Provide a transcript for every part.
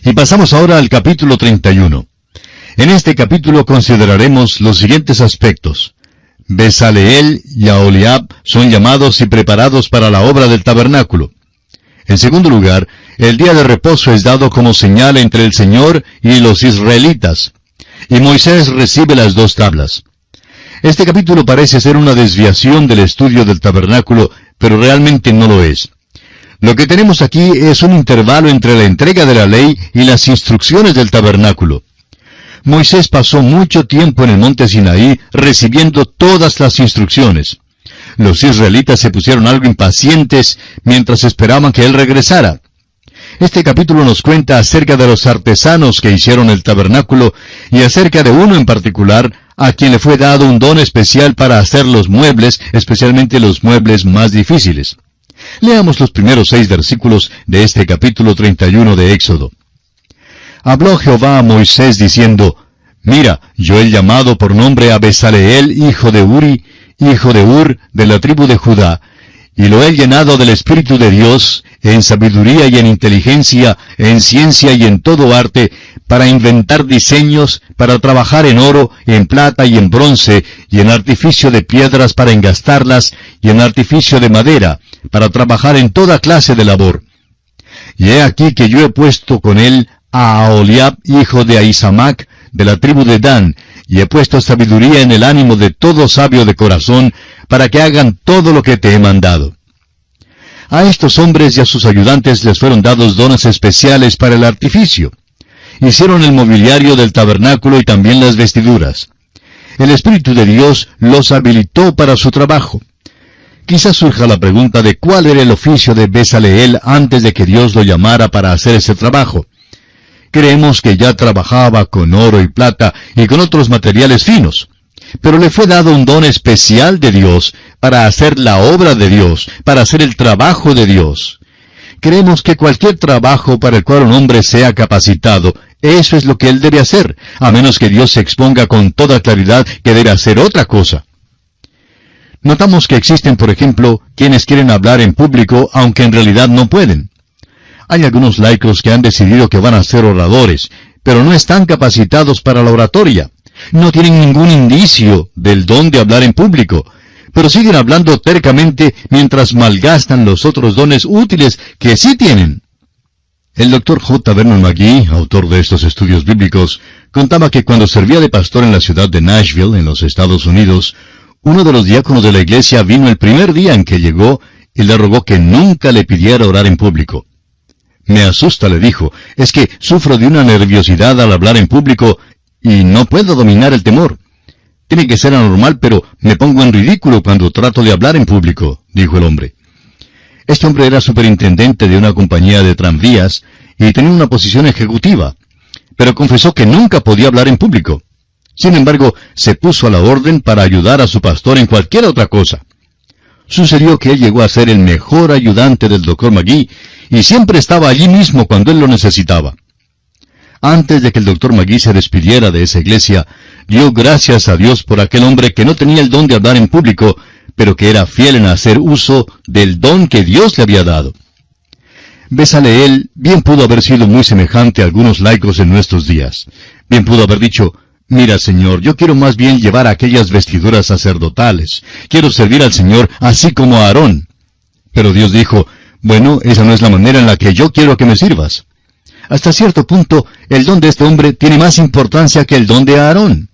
Y pasamos ahora al capítulo 31. En este capítulo consideraremos los siguientes aspectos. Besaleel y Aholiab son llamados y preparados para la obra del tabernáculo. En segundo lugar, el día de reposo es dado como señal entre el Señor y los israelitas. Y Moisés recibe las 2 tablas. Este capítulo parece ser una desviación del estudio del tabernáculo, pero realmente no lo es. Lo que tenemos aquí es un intervalo entre la entrega de la ley y las instrucciones del tabernáculo. Moisés pasó mucho tiempo en el monte Sinaí recibiendo todas las instrucciones. Los israelitas se pusieron algo impacientes mientras esperaban que él regresara. Este capítulo nos cuenta acerca de los artesanos que hicieron el tabernáculo y acerca de uno en particular a quien le fue dado un don especial para hacer los muebles, especialmente los muebles más difíciles. Leamos los primeros 6 versículos de este capítulo 31 de Éxodo. Habló Jehová a Moisés diciendo, Mira, yo he llamado por nombre a Besaleel, hijo de Uri, hijo de Ur, de la tribu de Judá, y lo he llenado del Espíritu de Dios, en sabiduría y en inteligencia, en ciencia y en todo arte, para inventar diseños, para trabajar en oro, en plata y en bronce, y en artificio de piedras para engastarlas, y en artificio de madera, para trabajar en toda clase de labor. Y he aquí que yo he puesto con él a Aholiab, hijo de Ahisamac, de la tribu de Dan, y he puesto sabiduría en el ánimo de todo sabio de corazón, para que hagan todo lo que te he mandado. A estos hombres y a sus ayudantes les fueron dados dones especiales para el artificio. Hicieron el mobiliario del tabernáculo y también las vestiduras. El Espíritu de Dios los habilitó para su trabajo. Quizás surja la pregunta de cuál era el oficio de Besaleel antes de que Dios lo llamara para hacer ese trabajo. Creemos que ya trabajaba con oro y plata y con otros materiales finos, pero le fue dado un don especial de Dios para hacer la obra de Dios, para hacer el trabajo de Dios. Creemos que cualquier trabajo para el cual un hombre sea capacitado, eso es lo que él debe hacer, a menos que Dios se exponga con toda claridad que debe hacer otra cosa. Notamos que existen, por ejemplo, quienes quieren hablar en público aunque en realidad no pueden. Hay algunos laicos que han decidido que van a ser oradores, pero no están capacitados para la oratoria. No tienen ningún indicio del don de hablar en público, pero siguen hablando tercamente mientras malgastan los otros dones útiles que sí tienen. El Dr. J. Vernon McGee, autor de estos estudios bíblicos, contaba que cuando servía de pastor en la ciudad de Nashville, en los Estados Unidos, uno de los diáconos de la iglesia vino el primer día en que llegó y le rogó que nunca le pidiera orar en público. Me asusta, le dijo, es que sufro de una nerviosidad al hablar en público y no puedo dominar el temor. Tiene que ser anormal, pero me pongo en ridículo cuando trato de hablar en público, dijo el hombre. Este hombre era superintendente de una compañía de tranvías y tenía una posición ejecutiva, pero confesó que nunca podía hablar en público. Sin embargo, se puso a la orden para ayudar a su pastor en cualquier otra cosa. Sucedió que él llegó a ser el mejor ayudante del Dr. McGee y siempre estaba allí mismo cuando él lo necesitaba. Antes de que el Dr. McGee se despidiera de esa iglesia, dio gracias a Dios por aquel hombre que no tenía el don de hablar en público, pero que era fiel en hacer uso del don que Dios le había dado. Besaleel bien pudo haber sido muy semejante a algunos laicos en nuestros días. Bien pudo haber dicho, mira, Señor, yo quiero más bien llevar aquellas vestiduras sacerdotales. Quiero servir al Señor así como a Aarón. Pero Dios dijo, bueno, esa no es la manera en la que yo quiero que me sirvas. Hasta cierto punto, el don de este hombre tiene más importancia que el don de Aarón.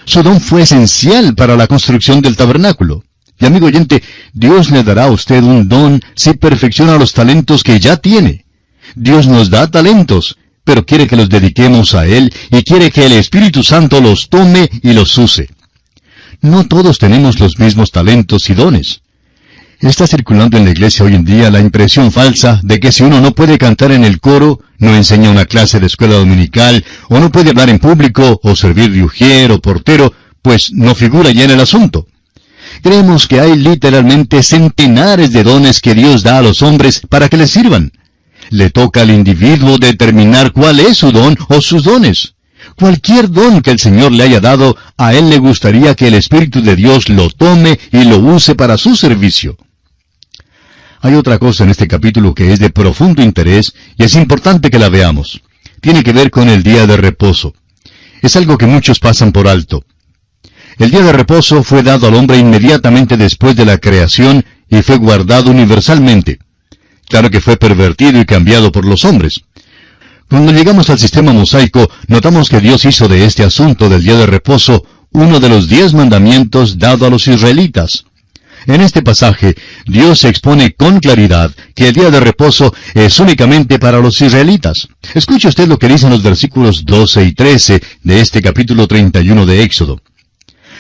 Su don fue esencial para la construcción del tabernáculo. Y amigo oyente, Dios le dará a usted un don si perfecciona los talentos que ya tiene. Dios nos da talentos, pero quiere que los dediquemos a Él y quiere que el Espíritu Santo los tome y los use. No todos tenemos los mismos talentos y dones. Está circulando en la iglesia hoy en día la impresión falsa de que si uno no puede cantar en el coro, no enseña una clase de escuela dominical, o no puede hablar en público, o servir de ujier o portero, pues no figura ya en el asunto. Creemos que hay literalmente centenares de dones que Dios da a los hombres para que les sirvan. Le toca al individuo determinar cuál es su don o sus dones. Cualquier don que el Señor le haya dado, a Él le gustaría que el Espíritu de Dios lo tome y lo use para su servicio. Hay otra cosa en este capítulo que es de profundo interés y es importante que la veamos. tiene que ver con el día de reposo. Es algo que muchos pasan por alto. El día de reposo fue dado al hombre inmediatamente después de la creación y fue guardado universalmente. Claro que fue pervertido y cambiado por los hombres. Cuando llegamos al sistema mosaico, notamos que Dios hizo de este asunto del día de reposo uno de los 10 mandamientos dado a los israelitas. En este pasaje, Dios expone con claridad que el día de reposo es únicamente para los israelitas. Escuche usted lo que dicen los versículos 12 y 13 de este capítulo 31 de Éxodo.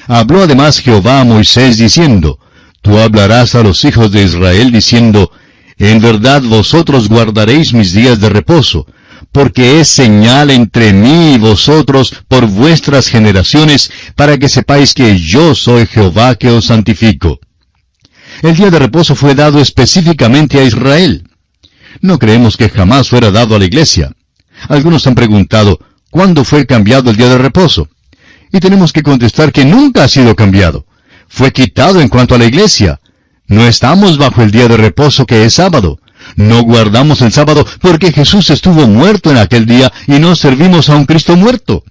Habló además Jehová a Moisés diciendo, Tú hablarás a los hijos de Israel diciendo, En verdad vosotros guardaréis mis días de reposo, porque es señal entre mí y vosotros por vuestras generaciones, para que sepáis que yo soy Jehová que os santifico. El día de reposo fue dado específicamente a Israel. No creemos que jamás fuera dado a la iglesia. Algunos han preguntado, ¿cuándo fue cambiado el día de reposo? Y tenemos que contestar que nunca ha sido cambiado. Fue quitado en cuanto a la iglesia. No estamos bajo el día de reposo que es sábado. No guardamos el sábado porque Jesús estuvo muerto en aquel día y no servimos a un Cristo muerto.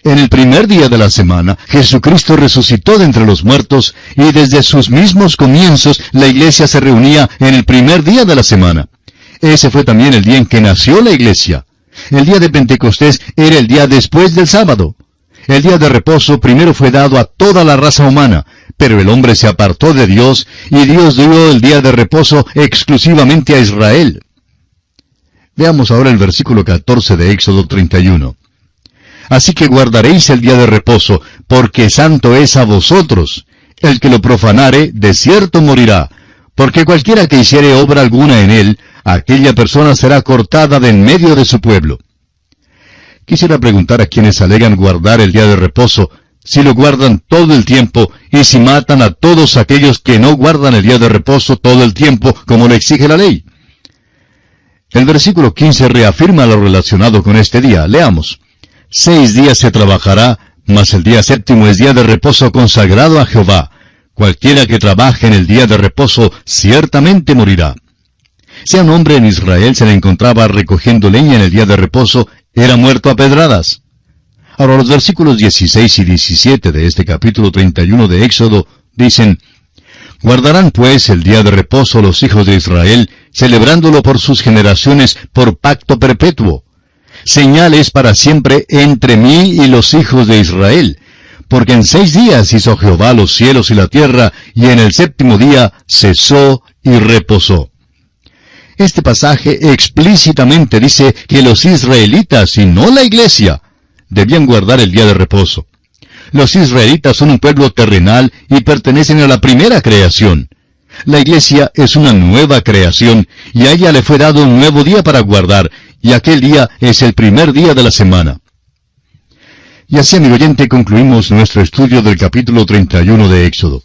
En el primer día de la semana, Jesucristo resucitó de entre los muertos y desde sus mismos comienzos la iglesia se reunía en el primer día de la semana. Ese fue también el día en que nació la iglesia. El día de Pentecostés era el día después del sábado. El día de reposo primero fue dado a toda la raza humana, pero el hombre se apartó de Dios y Dios dio el día de reposo exclusivamente a Israel. Veamos ahora el versículo 14 de Éxodo 31. Así que guardaréis el día de reposo, porque santo es a vosotros. El que lo profanare, de cierto morirá, porque cualquiera que hiciere obra alguna en él, aquella persona será cortada de en medio de su pueblo. Quisiera preguntar a quienes alegan guardar el día de reposo, si lo guardan todo el tiempo, y si matan a todos aquellos que no guardan el día de reposo todo el tiempo, como lo exige la ley. El versículo 15 reafirma lo relacionado con este día. Leamos. 6 días se trabajará, mas el día séptimo es día de reposo consagrado a Jehová. Cualquiera que trabaje en el día de reposo ciertamente morirá. Si a un hombre en Israel se le encontraba recogiendo leña en el día de reposo, era muerto a pedradas. Ahora los versículos 16 y 17 de este capítulo 31 de Éxodo dicen, Guardarán pues el día de reposo los hijos de Israel, celebrándolo por sus generaciones por pacto perpetuo. Señal es para siempre entre mí y los hijos de Israel, porque en 6 días hizo Jehová los cielos y la tierra, y en el séptimo día cesó y reposó. Este pasaje explícitamente dice que los israelitas, y no la iglesia, debían guardar el día de reposo. Los israelitas son un pueblo terrenal y pertenecen a la primera creación. La iglesia es una nueva creación, y a ella le fue dado un nuevo día para guardar, y aquel día es el primer día de la semana. Y así, amigo oyente, concluimos nuestro estudio del capítulo 31 de Éxodo.